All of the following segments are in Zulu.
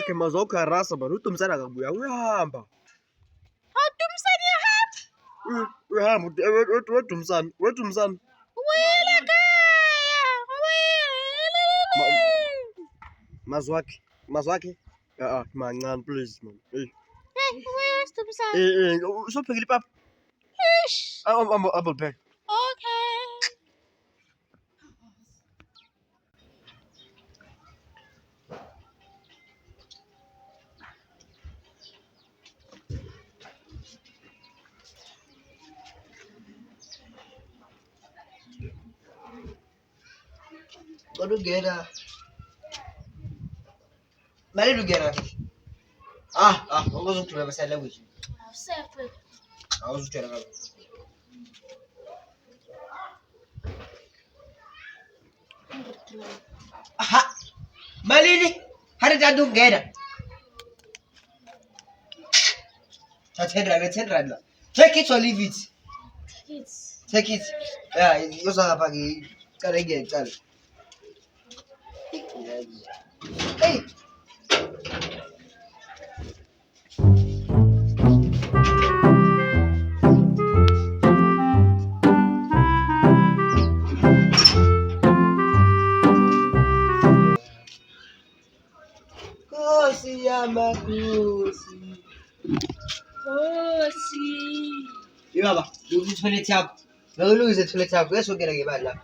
wakhe mazawukharasa bani uDumsana akabuya uyahamba. Dumsana uyahamba? Uyahamba weDumsana. Uyela ekhaya. Mazwakhe. Mancane please man. Hey. Where's Dumsana? Usophekile ipapa? Ish. Abelpheka. Okay. What do you get? Mali do get? Ungazokuthola basala wethu. Awusekho. Awuzuthola ngabe. Malini? Hari tadu get? $10. Take it or leave it. Take it. Yeah, you saw how you can get it. Hey. Kosi yamakosi. Baba, look at toilet yakho. Ngilungise toilet yakho. Uyasongela ngebali lapha.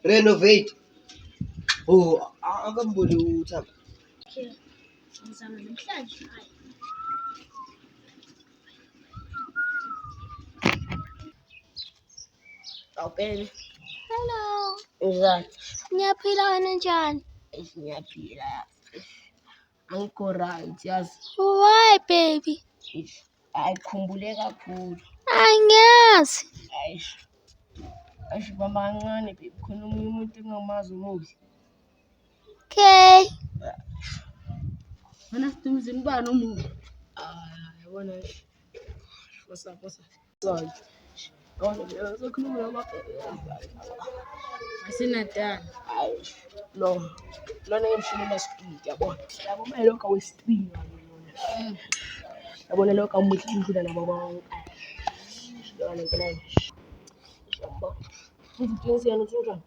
Renovate. Oh, akamboni uThabo. Okay. Ngizama namhlanje. Awubheke. Hello. Uzani? Ngiyaphila wena njani? Ngiyaphila. Angikho right yazi. Why baby? Ayikhumbule kakhulu. Angiyazi. Ayisho bamba kancane baby khona omunye umuntu engingamazi umubi. Okay. Wena sidumzini bani umubi? Yabona nje. Fosa. Sorry. Yabona sokhuluma noma asinadala. No. Lona ngimshini street yabona. Yabona lokho awestreet yabona. Yabona lokho amuhle indlela nabo bonke. Yabona ngene. Yabona. Uziqinisele ukuthi unjani?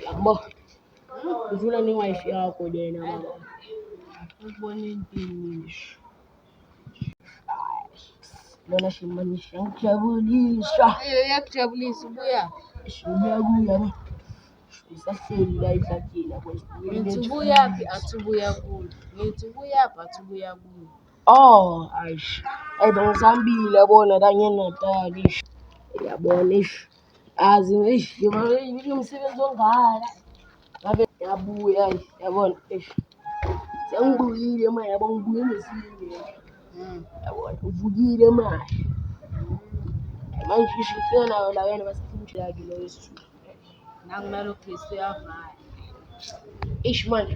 Yabona. Ufuna ni wife yakho lena baba. Ukubona impilo. Lona shimani ngijabulisa. Yakujabulisa ubuya. Sibuya. Isahleli la ihlathini akwesibuya. Ngithi ubuyaphi athi ubuya kuyo. Ngithi ubuyaphi athi ubuya kuyo. Oh, aish. Bengizambile yabona la ngeNatal ish. Yabona ish. Azi ish, yabona umsebenzi ongaka. Ngabe yabuya yabona ish. Sengibuyile manje yabona ngibuye ngesinye. Yabona uvukile manje. Manje isho nayo la wena basifundile yaki lo wesithu. Nanginalokho lesiyavala. Ish manje.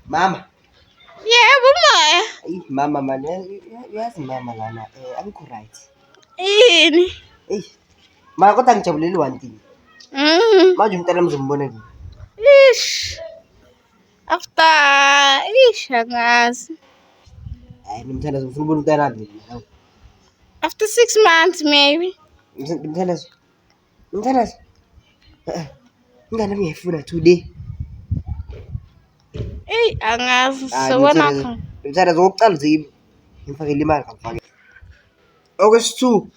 Mama. Yebo moya. Mama man, uyazi mama lana angikho right. Yini? Ma kodwa ngijabuleli one thing. Manje umntana mzombona nini? Ish. After angazi. Hayi nimthanda ngifuna ubona umntana nini. After 6 months maybe. Nimthanda. Ingane ngiyifuna today. Angazi sobona khona. Nimthanda zokuqala nje ngifakele imali ngifake. Okwesi2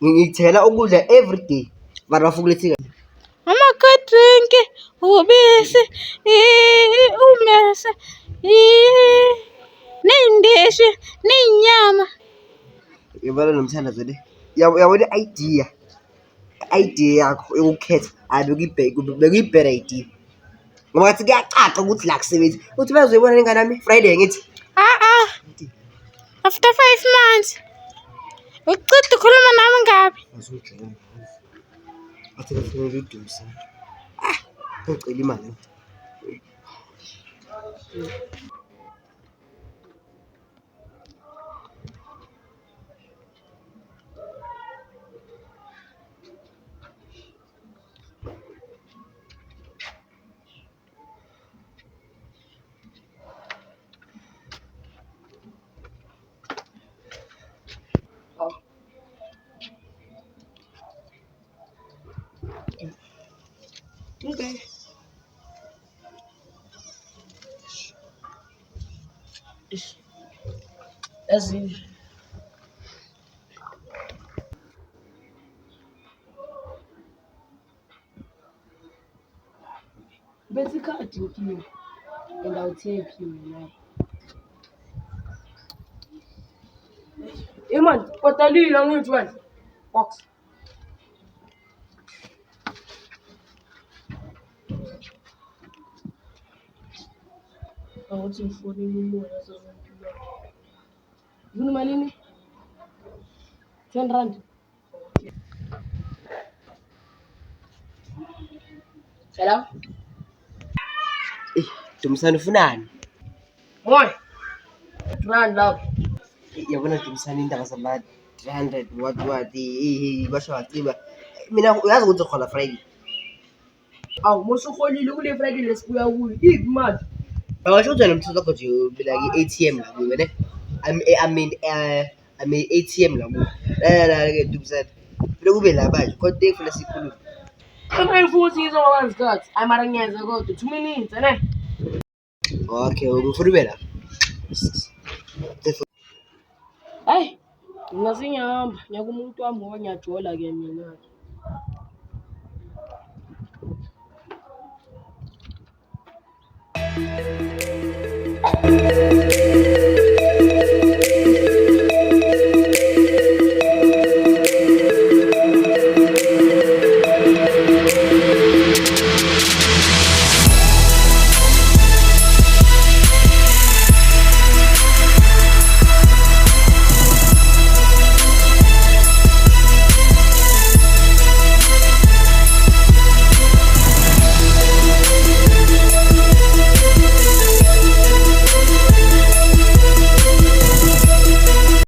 ngithela ukudla every day. Mara bafukulethi Mama could drink ubisi umese nendeshe nenyama. yabona nomthanda zole. Yabona idea yakho yokukhetha bekuyibhera idea. Ngoba ngathi kuyacaca ukuthi la kusebenza. Uthi bazoyibona ingane yami Friday ngithi. After 5 months. Uqeda ukukhuluma nami ngapi? Azojela. Athi ngifuna ukudumisa. Ngicela imali. Okay. Ish. Ezinye. Bese ikhadi ngikini and I'll take you now. Man, bhatalile angithi wena. Box. Awuthi ngifonile umoya sezongiphiwa. Yini malini? 10 rand. Hello? Dumisani ufunani? Moya. Rand lapho. Yabona Dumisani indaba zama-300 what basho waciba. Mina uyazi ukuthi uhola Friday. Awu, musuholile kule Friday lesibuya kuyo. Iphi manje? Awasho ukuthi wena umthetho wakho nje ubila i-ATM la kuwe ne? I mean ATM la kuwe. La Dumisani. Mina kube la manje kodwa kufanele sikhulume. Kama futhi ngizoba isikhathi. Hayi mara ngiyeza kodwa 2 minutes ne? Okay, ngifuna ube la. Hayi, mina sengiyahamba. Ngiya kumuntu wami ngoba ngiyajola ke mina.